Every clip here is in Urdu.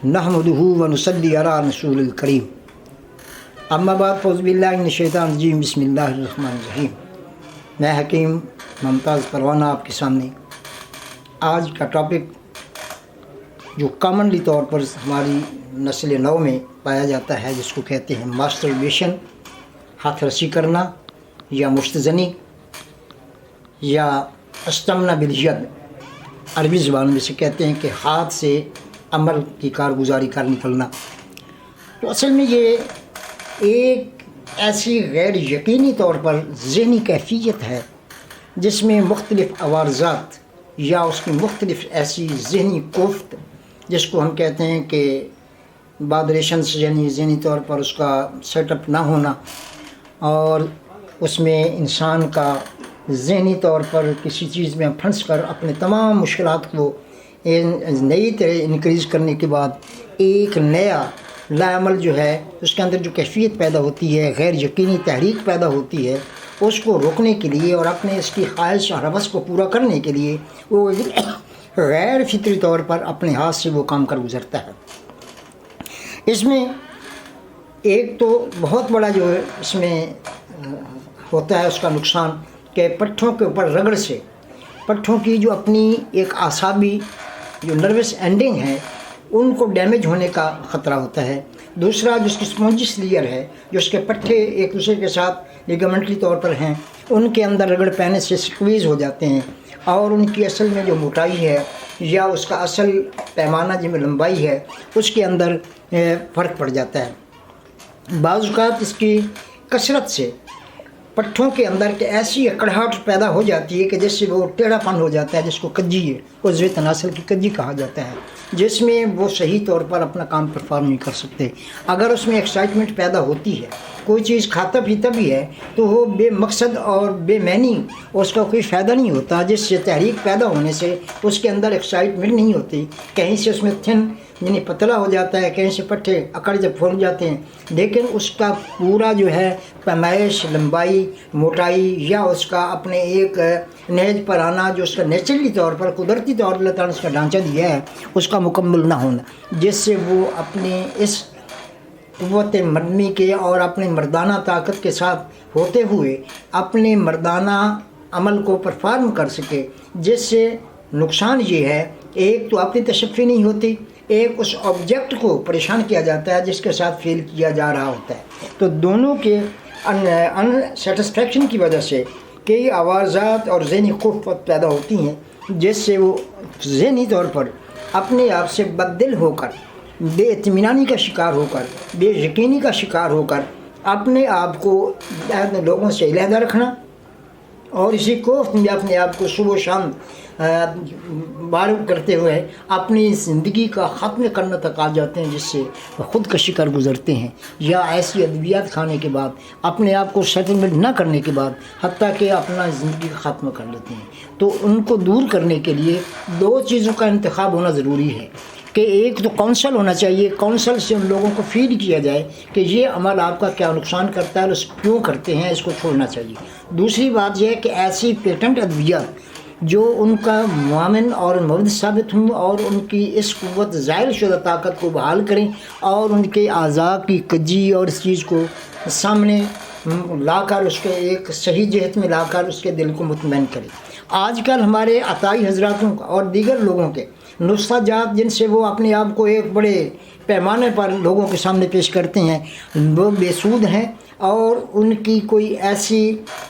نحمدہ و نصلی علی رسول الکریم اما بعد فاعوذ باللہ من الشیطان الرجیم بسم اللہ الرحمن الرحیم۔ میں حکیم ممتاز پروانہ آپ کے سامنے آج کا ٹاپک جو کامنلی طور پر ہماری نسل نو میں پایا جاتا ہے، جس کو کہتے ہیں ماسٹربیشن، ہاتھ رسی کرنا یا مشتزنی یا استمنا بالید، عربی زبان میں سے کہتے ہیں کہ ہاتھ سے عمل کی کارگزاری کر نکلنا۔ تو اصل میں یہ ایک ایسی غیر یقینی طور پر ذہنی کیفیت ہے جس میں مختلف عوارضات یا اس کی مختلف ایسی ذہنی کوفت، جس کو ہم کہتے ہیں کہ بادریشنس، یعنی ذہنی طور پر اس کا سیٹ اپ نہ ہونا، اور اس میں انسان کا ذہنی طور پر کسی چیز میں پھنس کر اپنے تمام مشکلات کو نئی طرح انکریز کرنے کے بعد ایک نیا لاعمل جو ہے اس کے اندر جو کیفیت پیدا ہوتی ہے، غیر یقینی تحریک پیدا ہوتی ہے، اس کو روکنے کے لیے اور اپنے اس کی خواہش اور ہوس کو پورا کرنے کے لیے وہ غیر فطری طور پر اپنے ہاتھ سے وہ کام کر گزرتا ہے۔ اس میں ایک تو بہت بڑا جو اس میں ہوتا ہے اس کا نقصان کہ پٹھوں کے اوپر رگڑ سے پٹھوں کی جو اپنی ایک اعصابی جو نروس اینڈنگ ہے ان کو ڈیمیج ہونے کا خطرہ ہوتا ہے۔ دوسرا، جو اس کی اسپونجس لیئر ہے، جو اس کے پٹھے ایک دوسرے کے ساتھ لیگامنٹری طور پر ہیں، ان کے اندر رگڑ پہنے سے سکویز ہو جاتے ہیں اور ان کی اصل میں جو موٹائی ہے یا اس کا اصل پیمانہ جس میں لمبائی ہے اس کے اندر فرق پڑ جاتا ہے۔ بعض اوقات اس کی کثرت سے پٹھوں کے اندر کہ ایسی اکڑاہٹ پیدا ہو جاتی ہے کہ جس سے وہ ٹیڑھا پن ہو جاتا ہے، جس کو کجی ہے، عضو تناسل کی کجی کہا جاتا ہے، جس میں وہ صحیح طور پر اپنا کام پرفارم نہیں کر سکتے۔ اگر اس میں ایکسائٹمنٹ پیدا ہوتی ہے، کوئی چیز کھاتا پیتا بھی ہے تو وہ بے مقصد اور بے معنی، اس کا کوئی فائدہ نہیں ہوتا، جس سے تحریک پیدا ہونے سے اس کے اندر ایکسائٹمنٹ نہیں ہوتی، کہیں سے اس میں تھن یعنی پتلا ہو جاتا ہے، کہیں سے پٹھے اکڑ جب پھول جاتے ہیں، لیکن اس کا پورا جو ہے پیمائش، لمبائی، موٹائی یا اس کا اپنے ایک نہج پر آنا، جو اس کا نیچرلی طور پر قدرتی طور پر اللہ تعالیٰ نے اس کا ڈھانچہ دیا ہے، اس کا مکمل نہ ہونا، جس سے وہ اپنے اس قوت مردمی کے اور اپنے مردانہ طاقت کے ساتھ ہوتے ہوئے اپنے مردانہ عمل کو پرفارم کر سکے، جس سے نقصان یہ ہے ایک تو اپنی تشفی نہیں ہوتی، ایک اس آبجیکٹ کو پریشان کیا جاتا ہے جس کے ساتھ فیل کیا جا رہا ہوتا ہے۔ تو دونوں کے ان سیٹسفیکشن کی وجہ سے کئی عوارضات اور ذہنی قوت پیدا ہوتی ہیں، جس سے وہ ذہنی طور پر اپنے آپ سے بددل ہو کر، بے اطمینانی کا شکار ہو کر، بے یقینی کا شکار ہو کر اپنے آپ کو لوگوں سے علیحدہ رکھنا اور اسی کو اپنے آپ کو صبح و شام معروف کرتے ہوئے اپنی زندگی کا ختم کرنا تک آ جاتے ہیں، جس سے وہ خودکشی کر گزرتے ہیں، یا ایسی ادویات کھانے کے بعد اپنے آپ کو سیٹلمنٹ نہ کرنے کے بعد حتیٰ کہ اپنا زندگی کا خاتمہ کر لیتے ہیں۔ تو ان کو دور کرنے کے لیے دو چیزوں کا انتخاب ہونا ضروری ہے کہ ایک تو کونسل ہونا چاہیے، کونسل سے ان لوگوں کو فیڈ کیا جائے کہ یہ عمل آپ کا کیا نقصان کرتا ہے اور اس کیوں کرتے ہیں، اس کو چھوڑنا چاہیے۔ دوسری بات یہ ہے کہ ایسی پیٹنٹ ادویات جو ان کا معاون اور مورد ثابت ہوں اور ان کی اس قوت زائل شدہ طاقت کو بحال کریں اور ان کے اعضاء کی کجی اور اس چیز کو سامنے لا کر اس کے ایک صحیح جہت میں لا کر اس کے دل کو مطمئن کریں۔ آج کل ہمارے عطائی حضراتوں اور دیگر لوگوں کے نسخہ جات جن سے وہ اپنے آپ کو ایک بڑے پیمانے پر لوگوں کے سامنے پیش کرتے ہیں، وہ بے سود ہیں اور ان کی کوئی ایسی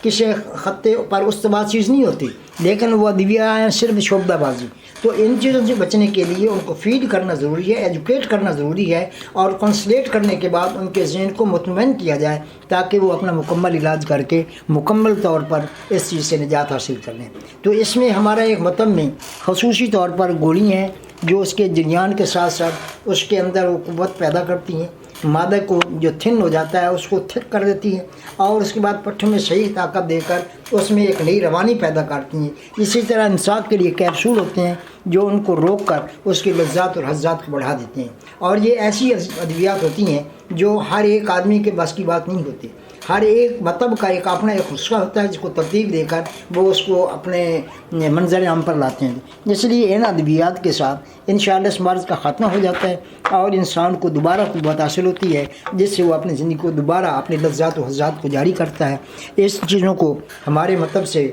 کسی خطے پر استوا چیز نہیں ہوتی، لیکن وہ ادویہ صرف شعبدہ بازی۔ تو ان چیزوں سے بچنے کے لیے ان کو فیڈ کرنا ضروری ہے، ایجوکیٹ کرنا ضروری ہے، اور کنسلیٹ کرنے کے بعد ان کے ذہن کو مطمئن کیا جائے تاکہ وہ اپنا مکمل علاج کر کے مکمل طور پر اس چیز سے نجات حاصل کر لیں۔ تو اس میں ہمارا ایک متن میں خصوصی طور پر گولی ہیں جو اس کے جریان کے ساتھ ساتھ اس کے اندر وہ قوت پیدا کرتی ہیں، مادہ کو جو تھن ہو جاتا ہے اس کو تھک کر دیتی ہیں اور اس کے بعد پٹھوں میں صحیح طاقت دے کر اس میں ایک نئی روانی پیدا کرتی ہیں۔ اسی طرح انساق کے لیے کیپسول ہوتے ہیں جو ان کو روک کر اس کی لذات اور حظات کو بڑھا دیتے ہیں، اور یہ ایسی ادویات ہوتی ہیں جو ہر ایک آدمی کے بس کی بات نہیں ہوتی۔ ہر ایک مطلب کا ایک اپنا ایک نسخہ ہوتا ہے جس کو ترتیب دے کر وہ اس کو اپنے منظر عام پر لاتے ہیں. اس لیے ان ادویات کے ساتھ انشاءاللہ اس مرض کا خاتمہ ہو جاتا ہے اور انسان کو دوبارہ قوت حاصل ہوتی ہے جس سے وہ اپنی زندگی کو دوبارہ اپنے لذات و حظات کو جاری کرتا ہے. اس چیزوں کو ہمارے مطلب سے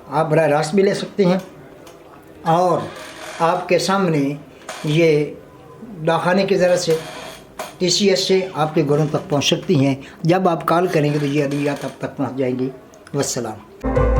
آپ براہ راست بھی لے سکتے ہیں اور آپ کے سامنے یہ دواخانے کے ذریعے سے TCS سے آپ کے گھروں تک پہنچ سکتی ہیں. جب آپ کال کریں گے تو یہ ادویات آپ تک پہنچ جائیں گی. والسلام.